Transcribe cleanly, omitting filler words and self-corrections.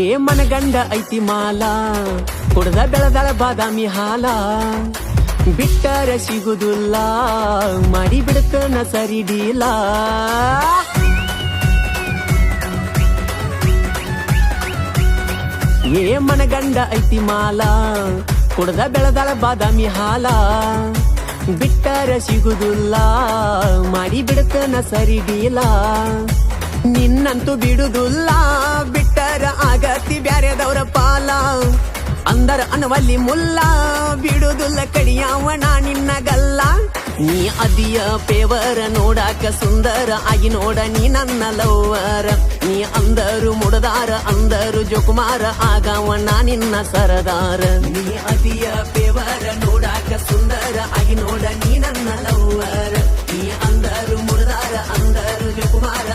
ಏ ಮನಗಂಡ ಐತಿ ಮಾಲ ಕುಡ್ದ ಬೆಳದಳ ಬಾದಾಮಿ ಹಾಲ ಬಿಟ್ಟರ ಸಿಗುದಿಲ್ಲ ಮಾಡಿ ಬಿಡ್ತನ ಸರಿಡಿಲ್ಲ ಏ ಮನಗಂಡ ಐತಿ ಮಾಲ ಕುಡ್ದ ಬೆಳದಳ ಬಾದಾಮಿ ಹಾಲ ಬಿಟ್ಟರ ಸಿಗುದಿಲ್ಲ ಮಾಡಿ ಬಿಡ್ತನ ಸರಿಡಿಲ್ಲ ನಿನ್ನಂತೂ ಬಿಡುದಿಲ್ಲ ಬಿಟ್ಟರ ಆಗತಿ ಬ್ಯಾರೆದವರ ಪಾಲ ಅಂದರ ಅನವಲ್ಲಿ ಮುಲ್ಲ ಬಿಡುದಿಲ್ಲ ಕಡಿಯಾವಣ ನಿನ್ನಗಲ್ಲ ನೀ ಅದಿಯ ಪೇವರ ನೋಡಾಕ ಸುಂದರ ಆಗಿ ನೋಡ ನೀ ನನ್ನ ಲವ್ವರ ನೀ ಅಂದರು ಮುಡದಾರ ಅಂದರು ಜೋಕುಮಾರ ಆಗವಣ ನಿನ್ನ ಸರದಾರ ನೀ ಅದಿಯ ಪೇವರ ನೋಡಾಕ ಸುಂದರ ಆಗಿ ನೋಡ ನೀ ನನ್ನ ಲವ್ವರ ನೀ ಅಂದರು ಮುಡದಾರ ಅಂದರು ಜೋಕುಮಾರ